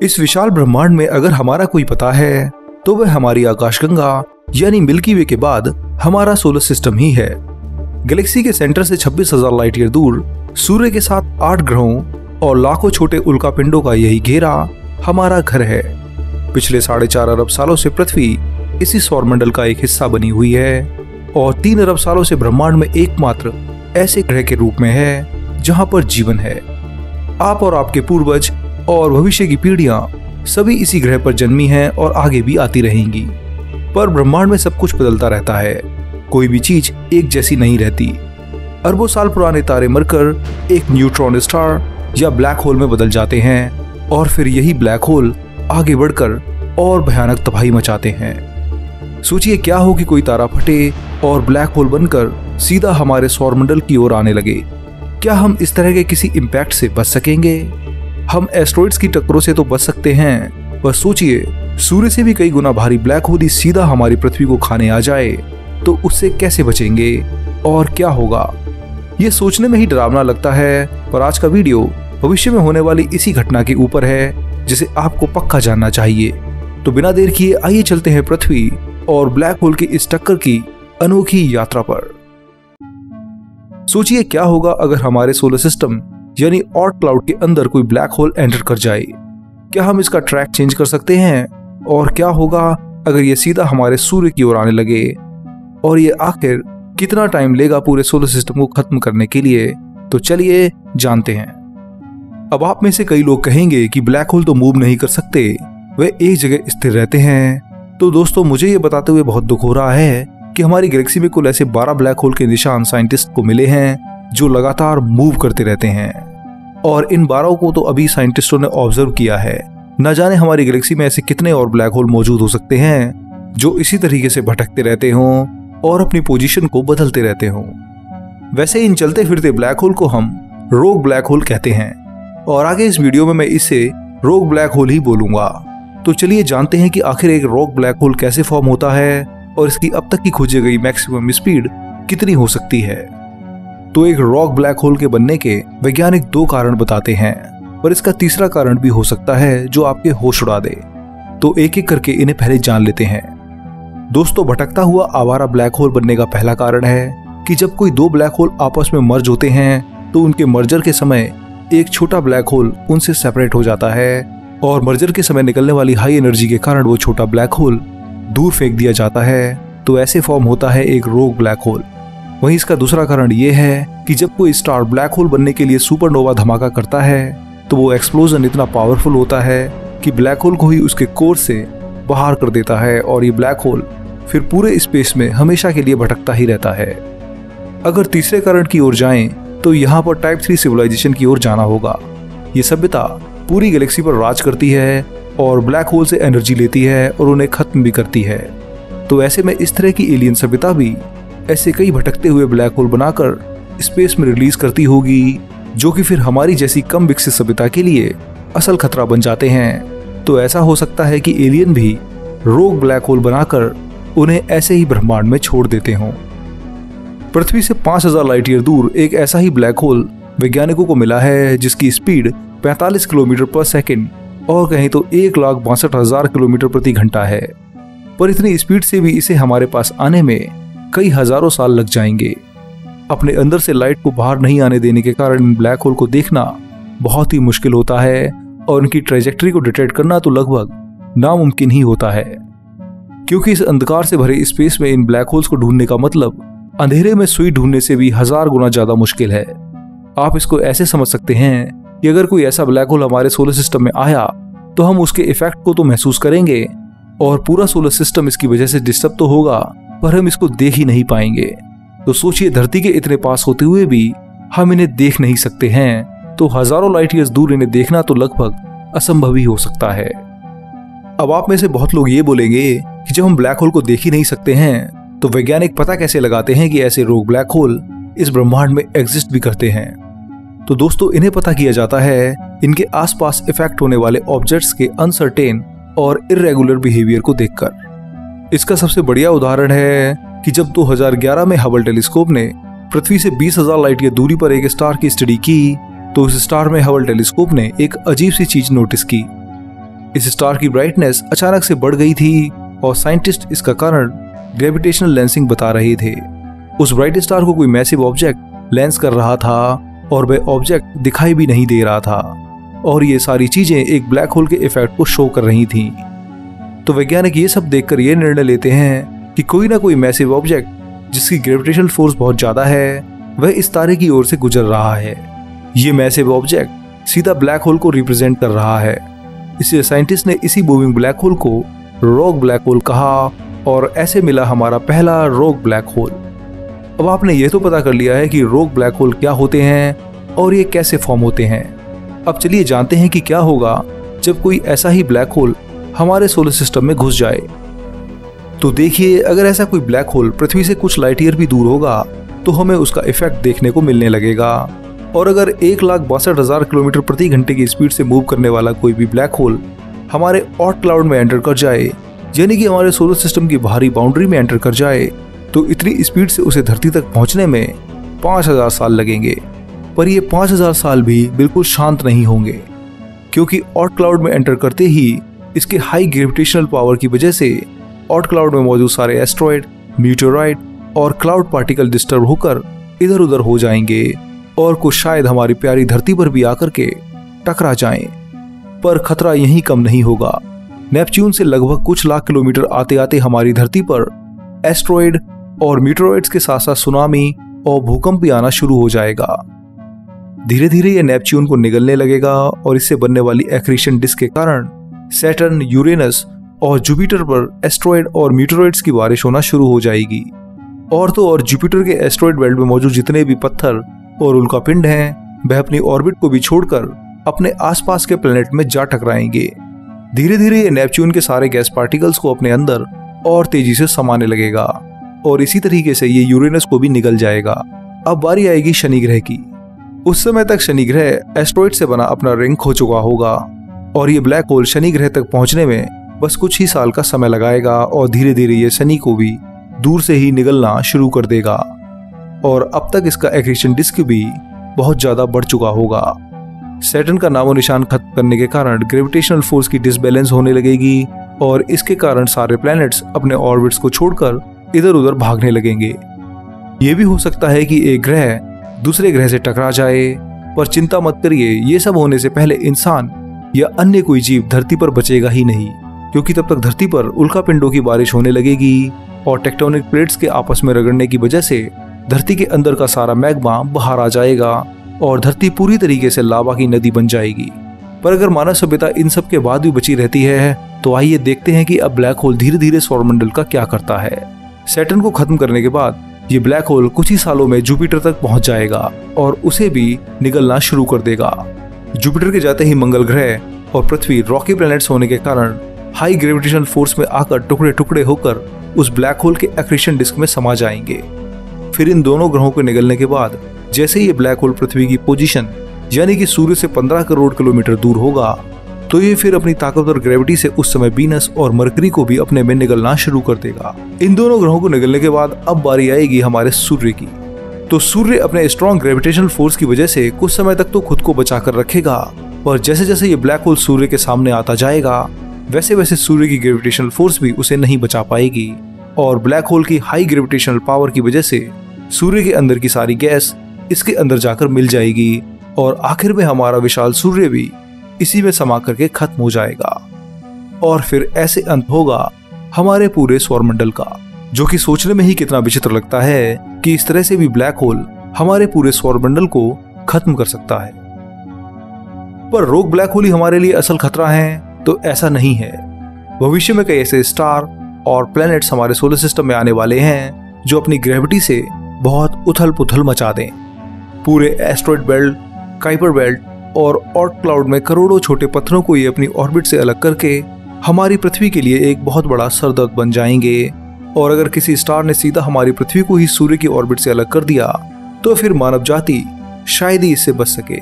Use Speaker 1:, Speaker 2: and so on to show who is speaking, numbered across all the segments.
Speaker 1: इस विशाल ब्रह्मांड में अगर हमारा कोई पता है तो वह हमारी आकाशगंगा यानी मिल्की वे के बाद हमारा सोलर सिस्टम ही है। गैलेक्सी के सेंटर से 26,000 लाइट ईयर दूर सूर्य के साथ 8 ग्रहों और लाखों छोटे उल्कापिंडों का यही घेरा हमारा घर है। पिछले 4.5 अरब सालों से पृथ्वी इसी सौरमंडल का एक हिस्सा बनी हुई है और 3 अरब सालों से ब्रह्मांड में एकमात्र ऐसे ग्रह के रूप में है जहां पर जीवन है। आप और आपके पूर्वज और भविष्य की पीढ़ियां सभी इसी ग्रह पर जन्मी हैं और आगे भी आती रहेंगी। पर ब्रह्मांड में सब कुछ बदलता रहता है, कोई भी चीज एक जैसी नहीं रहती। अरबों साल पुराने तारे मरकर एक न्यूट्रॉन स्टार या ब्लैक होल में बदल जाते हैं और फिर यही ब्लैक होल आगे बढ़कर और भयानक तबाही मचाते हैं। सोचिए क्या हो कि कोई तारा फटे और ब्लैक होल बनकर सीधा हमारे सौरमंडल की ओर आने लगे। क्या हम इस तरह के किसी इम्पैक्ट से बच सकेंगे? हम एस्ट्रॉइड्स की टक्करों से तो बच सकते हैं, पर सोचिए सूर्य से भी कई गुना भारी ब्लैक होल ही सीधा हमारी पृथ्वी को खाने आ जाए तो उससे कैसे बचेंगे और क्या होगा? ये सोचने में ही डरावना लगता है। पर आज का वीडियो भविष्य में होने वाली इसी घटना के ऊपर है जिसे आपको पक्का जानना चाहिए। तो बिना देर किए आइए चलते हैं पृथ्वी और ब्लैक होल की इस टक्कर की अनोखी यात्रा पर। सोचिए क्या होगा अगर हमारे सोलर सिस्टम यानी ऑर्ट क्लाउड के अंदर कोई ब्लैक होल एंटर कर जाए। क्या हम इसका ट्रैक चेंज कर सकते हैं? और क्या होगा अगर ये सीधा हमारे सूर्य की ओर आने लगे? और ये आखिर कितना टाइम लेगा पूरे सोलर सिस्टम को खत्म करने के लिए? तो चलिए जानते हैं। अब आप में से कई लोग कहेंगे कि ब्लैक होल तो मूव नहीं कर सकते, वे एक जगह स्थिर रहते हैं। तो दोस्तों मुझे ये बताते हुए बहुत दुख हो रहा है कि हमारी गैलेक्सी में कुल ऐसे 12 ब्लैक होल के निशान साइंटिस्ट को मिले हैं जो लगातार मूव करते रहते हैं। और इन 12 को तो अभी साइंटिस्टों ने ऑब्जर्व किया है। न जाने हमारी गैलेक्सी में ऐसे कितने और ब्लैक होल मौजूद हो सकते हैं जो इसी तरीके से भटकते रहते हों और अपनी पोजीशन को बदलते रहते हों। वैसे इन चलते फिरते ब्लैक होल को हम रोग ब्लैक होल कहते हैं और आगे इस वीडियो में मैं इसे रोग ब्लैक होल ही बोलूंगा। तो चलिए जानते हैं कि आखिर एक रोग ब्लैक होल कैसे फॉर्म होता है और इसकी अब तक की खोजी गई मैक्सिमम स्पीड कितनी हो सकती है। तो एक रॉक ब्लैक होल के बनने के वैज्ञानिक 2 कारण बताते हैं, पर इसका तीसरा कारण भी हो सकता है जो आपके होश उड़ा दे। तो एक एक करके इन्हें पहले जान लेते हैं। दोस्तों भटकता हुआ आवारा ब्लैक होल बनने का पहला कारण है कि जब कोई 2 ब्लैक होल आपस में मर्ज होते हैं तो उनके मर्जर के समय एक छोटा ब्लैक होल उनसे सेपरेट हो जाता है और मर्जर के समय निकलने वाली हाई एनर्जी के कारण वो छोटा ब्लैक होल दूर फेंक दिया जाता है। तो ऐसे फॉर्म होता है एक रोग ब्लैक होल। वहीं इसका दूसरा कारण ये है कि जब कोई स्टार ब्लैक होल बनने के लिए सुपरनोवा धमाका करता है तो वो एक्सप्लोजन इतना पावरफुल होता है कि ब्लैक होल को ही उसके कोर से बाहर कर देता है और ये ब्लैक होल फिर पूरे स्पेस में हमेशा के लिए भटकता ही रहता है। अगर तीसरे कारण की ओर जाएं तो यहाँ पर टाइप 3 सिविलाइजेशन की ओर जाना होगा। ये सभ्यता पूरी गैलेक्सी पर राज करती है और ब्लैक होल से एनर्जी लेती है और उन्हें खत्म भी करती है। तो ऐसे में इस तरह की एलियन सभ्यता भी ऐसे कई भटकते हुए ब्लैक होल बनाकर स्पेस में रिलीज करती होगी जो कि फिर हमारी जैसी कम विकसित सभ्यता के लिए असल खतरा बन जाते हैं। तो ऐसा हो सकता है कि एलियन भी रोग ब्लैक होल बनाकर उन्हें ऐसे ही ब्रह्मांड में छोड़ देते हों। पृथ्वी से 5000 लाइट ईयर दूर एक ऐसा ही ब्लैक होल वैज्ञानिकों को मिला है जिसकी स्पीड 45 किलोमीटर पर सेकंड और कहीं तो 1,62,000 किलोमीटर प्रति घंटा है। पर इतनी स्पीड से भी इसे हमारे पास आने में कई हजारों साल लग जाएंगे। अपने अंदर से लाइट को बाहर नहीं आने देने के कारण इन ब्लैक होल को देखना बहुत ही मुश्किल होता है और उनकी ट्रेजेक्टरी को डिटेक्ट करना तो लगभग नामुमकिन ही होता है, क्योंकि इस अंधकार से भरे स्पेस में इन ब्लैक होल्स को ढूंढने का मतलब अंधेरे में सुई ढूंढने से भी 1000 गुना ज्यादा मुश्किल है। आप इसको ऐसे समझ सकते हैं कि अगर कोई ऐसा ब्लैक होल हमारे सोलर सिस्टम में आया तो हम उसके इफेक्ट को तो महसूस करेंगे और पूरा सोलर सिस्टम इसकी वजह से डिस्टर्ब तो होगा, पर हम इसको देख ही नहीं पाएंगे। तो सोचिए धरती के इतने पास होते हुए भी हम इन्हें देख नहीं सकते हैं, तो हजारों लाइट ईयर्स दूर इन्हें देखना तो लगभग असंभव ही हो सकता है। अब आप में से बहुत लोग ये बोलेंगे कि जब हम ब्लैक होल को देख ही नहीं सकते हैं तो वैज्ञानिक पता कैसे लगाते हैं कि ऐसे रोग ब्लैक होल इस ब्रह्मांड में एग्जिस्ट भी करते हैं। तो दोस्तों इन्हें पता किया जाता है इनके आसपास इफेक्ट होने वाले ऑब्जेक्ट्स के अनसर्टेन और इर्रेगुलर बिहेवियर को देखकर। इसका सबसे बढ़िया उदाहरण है कि जब 2011 में हबल टेलीस्कोप ने पृथ्वी से 20,000 लाइट ईयर दूरी पर एक स्टार की स्टडी की तो उस स्टार में हबल टेलीस्कोप ने एक अजीब सी चीज नोटिस की। इस स्टार की ब्राइटनेस अचानक से बढ़ गई थी और साइंटिस्ट इसका कारण ग्रेविटेशनल लेंसिंग बता रहे थे। उस ब्राइट स्टार को कोई मैसिव ऑब्जेक्ट लेंस कर रहा था और वह ऑब्जेक्ट दिखाई भी नहीं दे रहा था और ये सारी चीजें एक ब्लैक होल के इफेक्ट को शो कर रही थीं। तो वैज्ञानिक ये सब देखकर ये निर्णय लेते हैं कि कोई ना कोई मैसिव ऑब्जेक्ट जिसकी ग्रेविटेशनल फोर्स बहुत ज्यादा है वह इस तारे की ओर से गुजर रहा है। ये मैसिव ऑब्जेक्ट सीधा ब्लैक होल को रिप्रेजेंट कर रहा है, इसलिए साइंटिस्ट ने इसी मूविंग ब्लैक होल को रॉक ब्लैक होल कहा और ऐसे मिला हमारा पहला रॉक ब्लैक होल। अब आपने ये तो पता कर लिया है कि रॉक ब्लैक होल क्या होते हैं और ये कैसे फॉर्म होते हैं। अब चलिए जानते हैं कि क्या होगा जब कोई ऐसा ही ब्लैक होल हमारे सोलर सिस्टम में घुस जाए। तो देखिए, अगर ऐसा कोई ब्लैक होल पृथ्वी से कुछ लाइट ईयर भी दूर होगा तो हमें उसका इफेक्ट देखने को मिलने लगेगा। और अगर 1,62,000 किलोमीटर प्रति घंटे की स्पीड से मूव करने वाला कोई भी ब्लैक होल हमारे ऑट क्लाउड में एंटर कर जाए, यानी कि हमारे सोलर सिस्टम की बाहरी बाउंड्री में एंटर कर जाए, तो इतनी स्पीड से उसे धरती तक पहुंचने में 5,000 साल लगेंगे। पर ये 5,000 साल भी बिल्कुल शांत नहीं होंगे, क्योंकि ऑट क्लाउड में एंटर करते ही इसके हाई ग्रेविटेशनल पावर की वजह से ऑट क्लाउड में मौजूद सारे एस्ट्रॉयड, मीटेओराइट और क्लाउड पार्टिकल डिस्टर्ब होकर इधर उधर हो जाएंगे और कुछ शायद हमारी प्यारी धरती पर भी आकर के टकरा जाएं। पर खतरा यहीं कम नहीं होगा। नेपच्यून से लगभग कुछ लाख किलोमीटर आते आते हमारी धरती पर एस्ट्रॉयड और मीटेओराइट्स के साथ साथ सुनामी और भूकंप भी आना शुरू हो जाएगा। धीरे धीरे यह नेपच्यून को निगलने लगेगा और इससे बनने वाली एक्रीशन डिस्क के कारण सैटर्न, यूरेनस और जुपिटर पर एस्ट्रॉयड और मीटेओराइट्स की बारिश होना शुरू हो जाएगी। और तो और जुपिटर के एस्ट्रॉयड बेल्ट में मौजूद जितने भी पत्थर और उल्कापिंड हैं, वह अपनी ऑर्बिट को भी छोड़कर अपने आसपास के प्लेनेट में जा टकराएंगे। धीरे धीरे ये नेपच्यून के सारे गैस पार्टिकल्स को अपने अंदर और तेजी से समाने लगेगा और इसी तरीके से ये यूरेनस को भी निगल जाएगा। अब बारी आएगी शनि ग्रह की। उस समय तक शनि ग्रह एस्ट्रॉयड से बना अपना रिंग खो चुका होगा और ये ब्लैक होल शनि ग्रह तक पहुंचने में बस कुछ ही साल का समय लगाएगा और धीरे धीरे ये शनि को भी दूर से ही निगलना शुरू कर देगा और अब तक इसका एक्रीशन डिस्क भी बहुत ज्यादा बढ़ चुका होगा। सैटर्न का नामो निशान खत्म करने के कारण ग्रेविटेशनल फोर्स की डिसबैलेंस होने लगेगी और इसके कारण सारे प्लैनेट्स अपने ऑर्बिट्स को छोड़कर इधर उधर भागने लगेंगे। ये भी हो सकता है कि एक ग्रह दूसरे ग्रह से टकरा जाए, पर चिंता मत करिए, ये सब होने से पहले इंसान या अन्य कोई जीव धरती पर बचेगा ही नहीं, क्योंकि तब तक धरती पर उल्कापिंडों की बारिश होने लगेगी और टेक्टोनिक प्लेट्स के आपस में रगड़ने की वजह से धरती के अंदर का सारा मैग्मा बाहर आ जाएगा और धरती पूरी तरीके से लावा की नदी बन जाएगी। पर अगर मानव सभ्यता इन सब के बाद भी बची रहती है, तो आइए देखते हैं कि अब ब्लैक होल धीरे धीरे सौरमंडल का क्या करता है। सैटर्न को खत्म करने के बाद ये ब्लैक होल कुछ ही सालों में जुपिटर तक पहुंच जाएगा और उसे भी निगलना शुरू कर देगा। जुपिटर के जाते ही मंगल ग्रह और पृथ्वी रॉकी प्लैनेट्स होने के कारण हाई ग्रेविटेशनल फोर्स में आकर टुकड़े टुकड़े होकर उस ब्लैक होल के एक्रीशन डिस्क में समा जाएंगे। फिर इन दोनों ग्रहों के निगलने के बाद जैसे ये ब्लैक होल पृथ्वी की पोजीशन यानी कि सूर्य से 15 करोड़ किलोमीटर दूर होगा, तो ये फिर अपनी ताकतवर ग्रेविटी से उस समय वीनस और मरकरी को भी अपने में निगलना शुरू कर देगा। इन दोनों ग्रहों को निगलने के बाद अब बारी आएगी हमारे सूर्य की। तो सूर्य अपने स्ट्रॉन्ग ग्रेविटेशनल फोर्स की वजह से कुछ समय तक तो खुद को बचा कर रखेगा, और जैसे जैसे ये ब्लैक होल सूर्य के सामने आता जाएगा वैसे वैसे सूर्य की ग्रेविटेशनल फोर्स भी उसे नहीं बचा पाएगी और ब्लैक होल की हाई ग्रेविटेशनल पावर की वजह से सूर्य के अंदर की सारी गैस इसके अंदर जाकर मिल जाएगी और आखिर में हमारा विशाल सूर्य भी इसी में समा करके खत्म हो जाएगा। और फिर ऐसे अंत होगा हमारे पूरे सौरमंडल का, जो कि सोचने में ही कितना विचित्र लगता है कि इस तरह से भी ब्लैक होल हमारे पूरे सौरमंडल को खत्म कर सकता है। पर रॉक ब्लैक होल ही हमारे लिए असल खतरा है, तो ऐसा नहीं है। भविष्य में कई ऐसे स्टार और प्लैनेट्स हमारे सोलर सिस्टम में आने वाले हैं जो अपनी ग्रेविटी से बहुत उथल पुथल मचा दें। पूरे एस्ट्रॉयड बेल्ट, काइपर बेल्ट और ऑट क्लाउड में करोड़ों छोटे पत्थरों को ये अपनी ऑर्बिट से अलग करके हमारी पृथ्वी के लिए एक बहुत बड़ा सरदर्द बन जाएंगे। और अगर किसी स्टार ने सीधा हमारी पृथ्वी को ही सूर्य की ऑर्बिट से अलग कर दिया, तो फिर मानव जाति शायद ही इससे बच सके।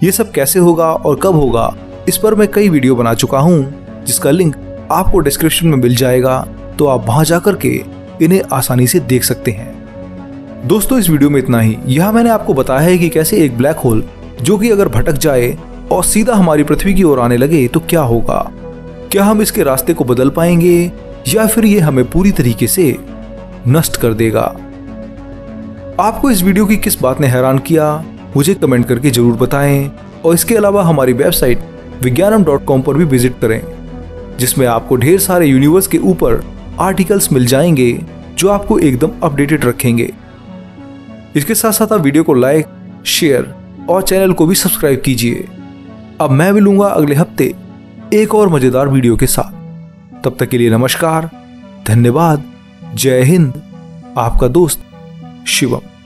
Speaker 1: ये सब कैसे होगा और कब होगा, इस पर मैं कई वीडियो बना चुका हूँ, जिसका लिंक आपको डिस्क्रिप्शन में मिल जाएगा, तो आप वहां जाकर के इन्हें आसानी से देख सकते हैं। दोस्तों, इस वीडियो में इतना ही। यह मैंने आपको बताया है कि कैसे एक ब्लैक होल जो कि अगर भटक जाए और सीधा हमारी पृथ्वी की ओर आने लगे तो क्या होगा, क्या हम इसके रास्ते को बदल पाएंगे या फिर ये हमें पूरी तरीके से नष्ट कर देगा? आपको इस वीडियो की किस बात ने हैरान किया मुझे कमेंट करके जरूर बताएं। और इसके अलावा हमारी वेबसाइट विज्ञानम.com पर भी विजिट करें, जिसमें आपको ढेर सारे यूनिवर्स के ऊपर आर्टिकल्स मिल जाएंगे जो आपको एकदम अपडेटेड रखेंगे। इसके साथ साथ आप वीडियो को लाइक, शेयर और चैनल को भी सब्सक्राइब कीजिए। अब मैं मिलूंगा अगले हफ्ते एक और मजेदार वीडियो के साथ। तब तक के लिए नमस्कार, धन्यवाद, जय हिंद, आपका दोस्त शिवम।